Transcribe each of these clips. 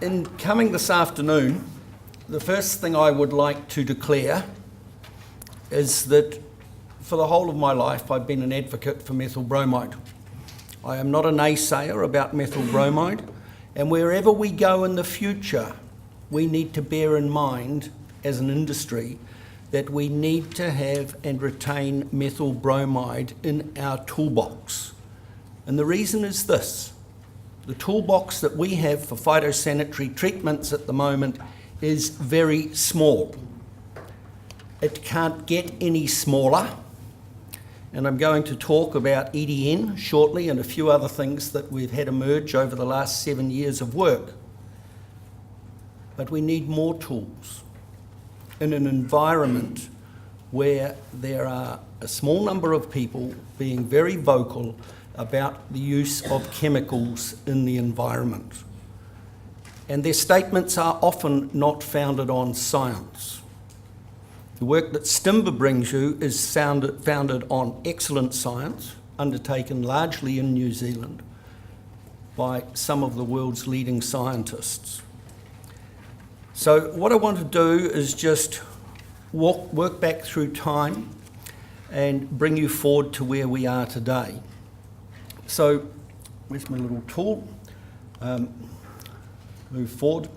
in coming this afternoon, the first thing I would like to declare is that for the whole of my life I've been an advocate for methyl bromide. I am not a naysayer about methyl bromide, and wherever we go in the future, we need to bear in mind as an industry that we need to have and retain methyl bromide in our toolbox. And the reason is this: the toolbox that we have for phytosanitary treatments at the moment is very small. It can't get any smaller. And I'm going to talk about EDN shortly and a few other things that we've had emerge over the last 7 years of work. But we need more tools in an environment where there are a small number of people being very vocal about the use of chemicals in the environment. And their statements are often not founded on science. The work that Stimba brings you is founded on excellent science, undertaken largely in New Zealand by some of the world's leading scientists. So what I want to do is just work back through time and bring you forward to where we are today. So, where's my little tool? Move forward.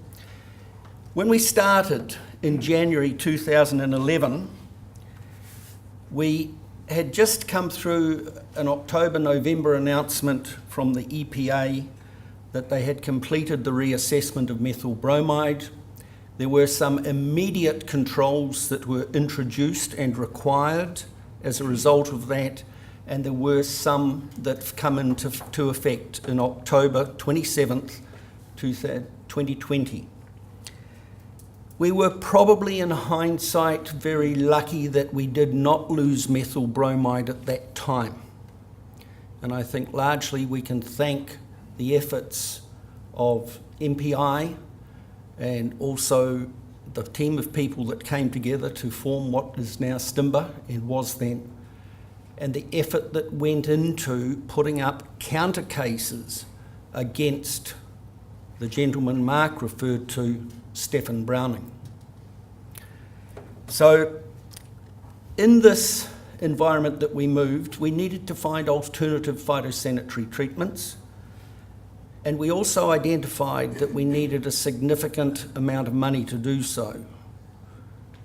When we started in January 2011, we had just come through an October-November announcement from the EPA that they had completed the reassessment of methyl bromide. There were some immediate controls that were introduced and required as a result of that, and there were some that have come into effect in October 27th, 2020. We were probably, in hindsight, very lucky that we did not lose methyl bromide at that time. And I think largely we can thank the efforts of MPI and also the team of people that came together to form what is now Stimba and was then, and the effort that went into putting up counter cases against the gentleman Mark referred to, Stephen Browning. So in this environment that we moved, we needed to find alternative phytosanitary treatments, and we also identified that we needed a significant amount of money to do so.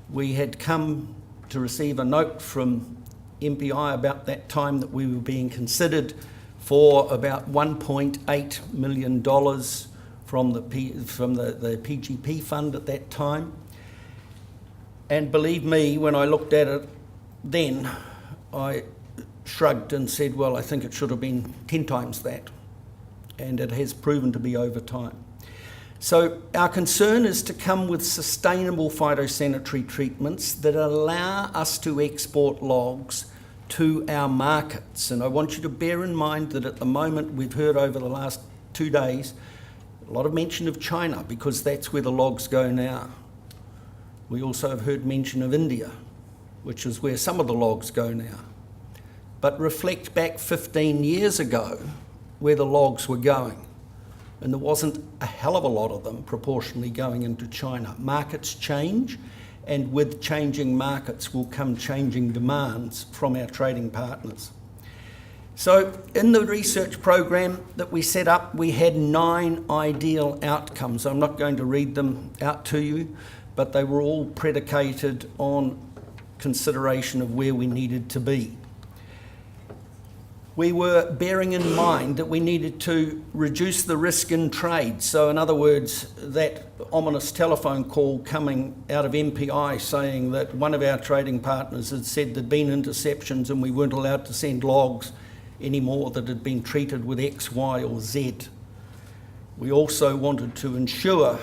We had come to receive a note from MPI about that time that we were being considered for about $1.8 million from the PGP fund at that time. And believe me, when I looked at it then, I shrugged and said, well, I think it should have been 10 times that. And it has proven to be over time. So our concern is to come with sustainable phytosanitary treatments that allow us to export logs to our markets. And I want you to bear in mind that at the moment, we've heard over the last 2 days, a lot of mention of China, because that's where the logs go now. We also have heard mention of India, which is where some of the logs go now. But reflect back 15 years ago where the logs were going, and there wasn't a hell of a lot of them proportionally going into China. Markets change, and with changing markets will come changing demands from our trading partners. So in the research program that we set up, we had 9 ideal outcomes. I'm not going to read them out to you, but they were all predicated on consideration of where we needed to be. We were bearing in mind that we needed to reduce the risk in trade. So in other words, that ominous telephone call coming out of MPI saying that one of our trading partners had said there'd been interceptions and we weren't allowed to send logs anymore that had been treated with X, Y or Z. We also wanted to ensure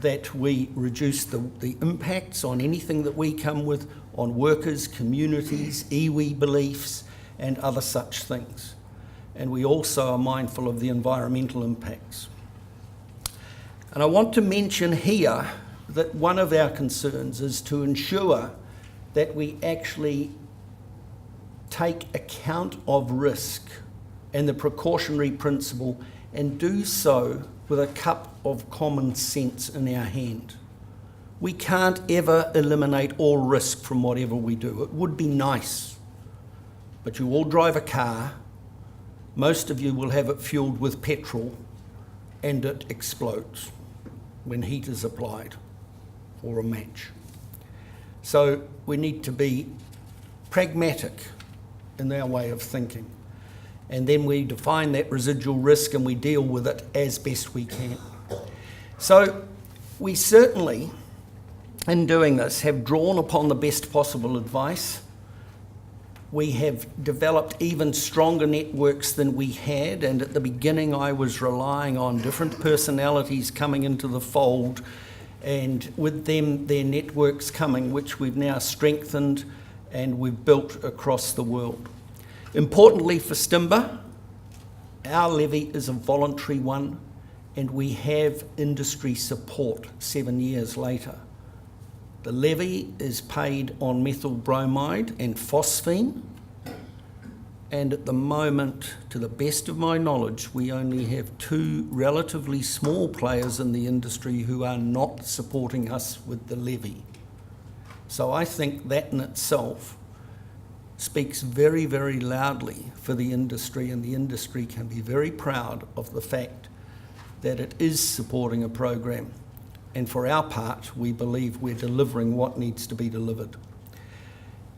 that we reduce the impacts on anything that we come with on workers, communities, iwi beliefs and other such things. And we also are mindful of the environmental impacts. And I want to mention here that one of our concerns is to ensure that we actually take account of risk and the precautionary principle and do so with a cup of common sense in our hand. We can't ever eliminate all risk from whatever we do. It would be nice, but you all drive a car. Most of you will have it fueled with petrol, and it explodes when heat is applied or a match. So we need to be pragmatic in our way of thinking. And then we define that residual risk and we deal with it as best we can. So we certainly, in doing this, have drawn upon the best possible advice. We have developed even stronger networks than we had, and at the beginning I was relying on different personalities coming into the fold, and with them their networks coming, which we've now strengthened and we've built across the world. Importantly for Stimba, our levy is a voluntary one, and we have industry support 7 years later. The levy is paid on methyl bromide and phosphine, and at the moment, to the best of my knowledge, we only have 2 relatively small players in the industry who are not supporting us with the levy. So I think that in itself speaks very, very loudly for the industry, and the industry can be very proud of the fact that it is supporting a program. And for our part, we believe we're delivering what needs to be delivered.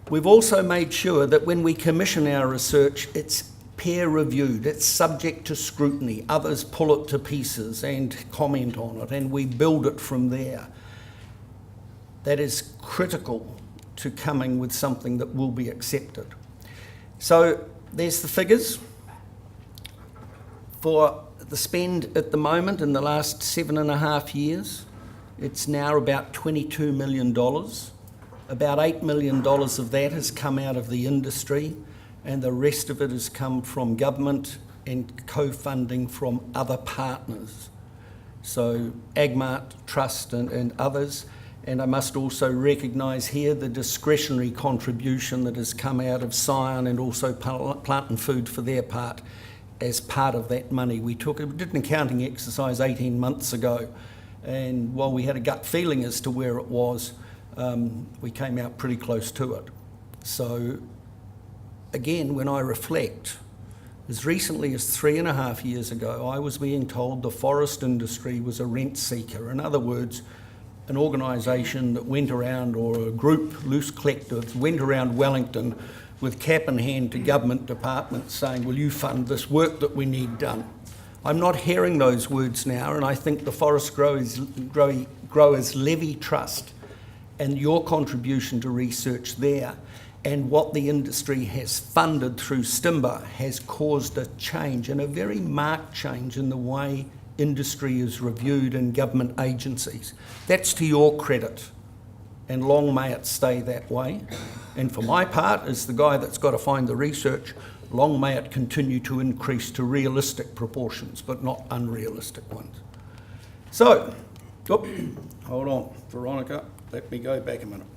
We've also made sure that when we commission our research, it's peer-reviewed, it's subject to scrutiny. Others pull it to pieces and comment on it, and we build it from there. That is critical to coming with something that will be accepted. So there's the figures. For the spend at the moment in the last 7.5 years, it's now about $22 million. About $8 million of that has come out of the industry, and the rest of it has come from government and co-funding from other partners. So Agmart, Trust and others. And I must also recognise here the discretionary contribution that has come out of Scion and also Plant and Food for their part as part of that money. We did an accounting exercise 18 months ago, and while we had a gut feeling as to where it was, we came out pretty close to it. So again, when I reflect, as recently as 3.5 years ago, I was being told the forest industry was a rent seeker. In other words, an organisation that went around, or a group, loose collective, went around Wellington with cap in hand to government departments saying, will you fund this work that we need done? I'm not hearing those words now, and I think the Forest Growers Levy Trust and your contribution to research there and what the industry has funded through Stimba has caused a change, and a very marked change in the way industry is reviewed in government agencies. That's to your credit, and long may it stay that way. And for my part, as the guy that's got to find the research, long may it continue to increase to realistic proportions, but not unrealistic ones. So, hold on, Veronica, let me go back a minute.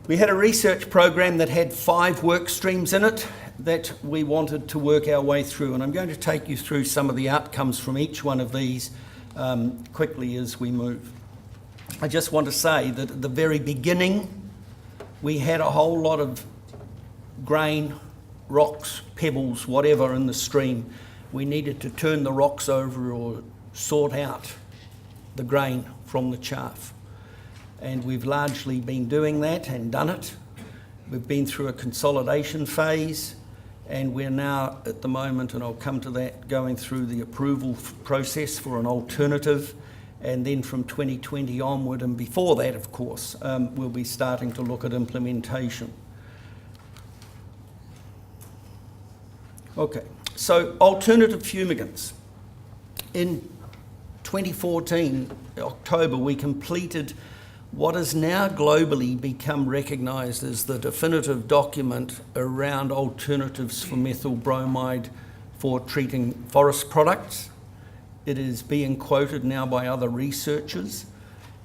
We had a research program that had 5 work streams in it that we wanted to work our way through, and I'm going to take you through some of the outcomes from each one of these quickly as we move. I just want to say that at the very beginning, we had a whole lot of grain, rocks, pebbles, whatever in the stream. We needed to turn the rocks over or sort out the grain from the chaff. And we've largely been doing that and done it. We've been through a consolidation phase, and we're now at the moment, and I'll come to that, going through the approval process for an alternative. And then from 2020 onward, and before that, of course, we'll be starting to look at implementation. Okay, so alternative fumigants. In 2014, October, we completed what has now globally become recognised as the definitive document around alternatives for methyl bromide for treating forest products. It is being quoted now by other researchers,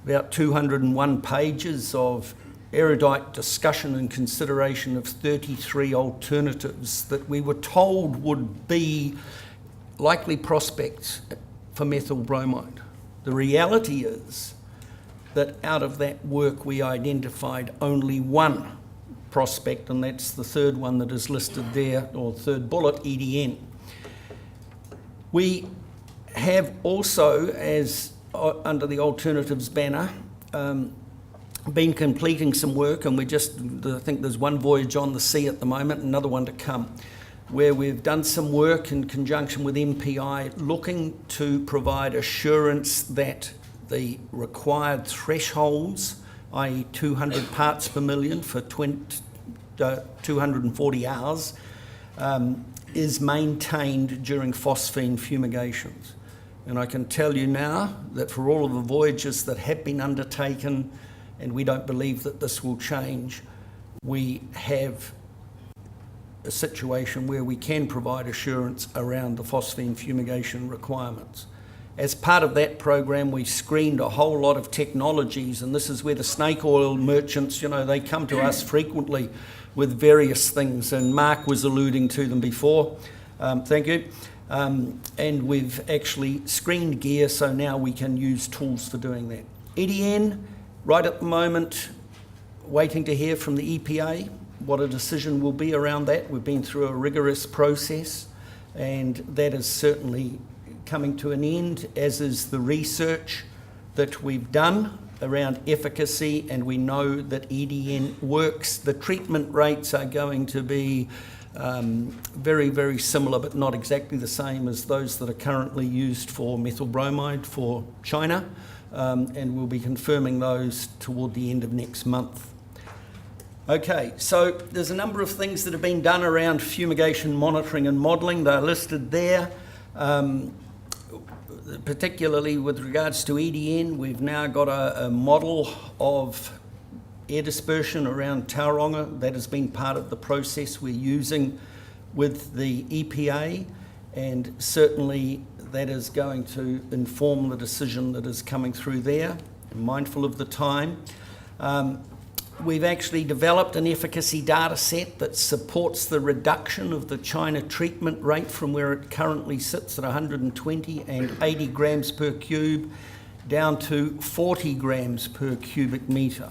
about 201 pages of erudite discussion and consideration of 33 alternatives that we were told would be likely prospects for methyl bromide. The reality is that out of that work we identified only one prospect, and that's the third one that is listed there, or third bullet, EDN. We have also, as under the alternatives banner, been completing some work, and I think there's one voyage on the sea at the moment, another one to come, where we've done some work in conjunction with MPI looking to provide assurance that the required thresholds, i.e. 200 parts per million for 240 hours, is maintained during phosphine fumigations. And I can tell you now that for all of the voyages that have been undertaken, and we don't believe that this will change, we have a situation where we can provide assurance around the phosphine fumigation requirements. As part of that program, we screened a whole lot of technologies, and this is where the snake oil merchants, they come to us frequently with various things, and Mark was alluding to them before. Thank you. And we've actually screened gear, so now we can use tools for doing that. EDN, right at the moment, waiting to hear from the EPA what a decision will be around that. We've been through a rigorous process, and that is certainly coming to an end, as is the research that we've done around efficacy, and we know that EDN works. The treatment rates are going to be very, very similar, but not exactly the same as those that are currently used for methyl bromide for China, and we'll be confirming those toward the end of next month. Okay, so there's a number of things that have been done around fumigation monitoring and modelling. They're listed there. Particularly with regards to EDN, we've now got a model of air dispersion around Tauranga. That has been part of the process we're using with the EPA, and certainly that is going to inform the decision that is coming through there. I'm mindful of the time. We've actually developed an efficacy data set that supports the reduction of the China treatment rate from where it currently sits at 120 and 80 grams per cube down to 40 grams per cubic metre.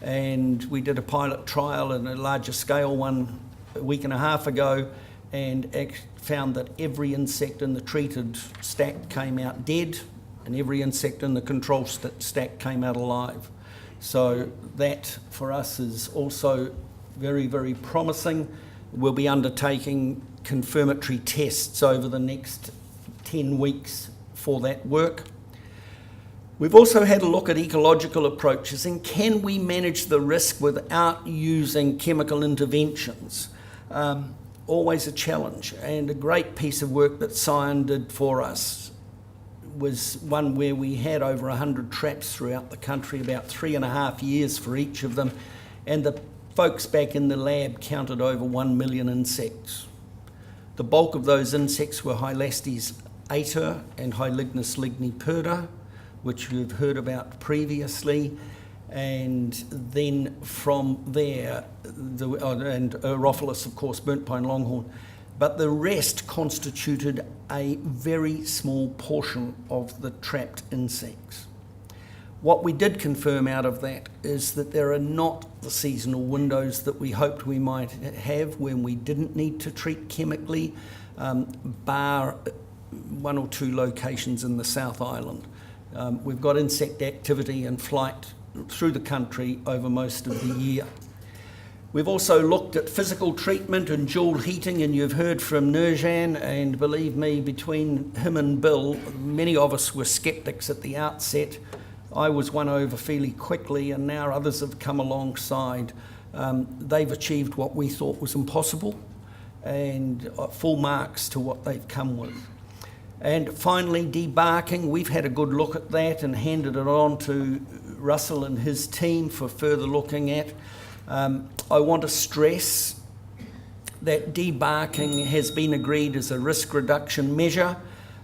And we did a pilot trial and a larger scale one a week and a half ago, and found that every insect in the treated stack came out dead, and every insect in the control stack came out alive. So that for us is also very, very promising. We'll be undertaking confirmatory tests over the next 10 weeks for that work. We've also had a look at ecological approaches, and can we manage the risk without using chemical interventions? Always a challenge, and a great piece of work that Cyan did for us was one where we had over 100 traps throughout the country, about 3.5 years for each of them, and the folks back in the lab counted over 1 million insects. The bulk of those insects were Hylastes ater and Hylignus ligniperda, which you've heard about previously, and then from there, and Aerophilus, of course, burnt pine longhorn. But the rest constituted a very small portion of the trapped insects. What we did confirm out of that is that there are not the seasonal windows that we hoped we might have when we didn't need to treat chemically, bar 1 or 2 locations in the South Island. We've got insect activity and flight through the country over most of the year. We've also looked at physical treatment and dual heating, and you've heard from Nurjan, and believe me, between him and Bill, many of us were sceptics at the outset. I was won over fairly quickly, and now others have come alongside. They've achieved what we thought was impossible, and full marks to what they've come with. And finally, debarking. We've had a good look at that and handed it on to Russell and his team for further looking at. I want to stress that debarking has been agreed as a risk reduction measure.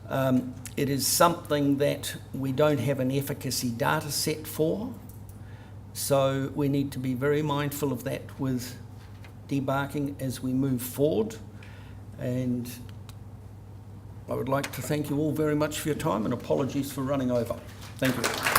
It is something that we don't have an efficacy data set for, so we need to be very mindful of that with debarking as we move forward. And I would like to thank you all very much for your time and apologies for running over. Thank you.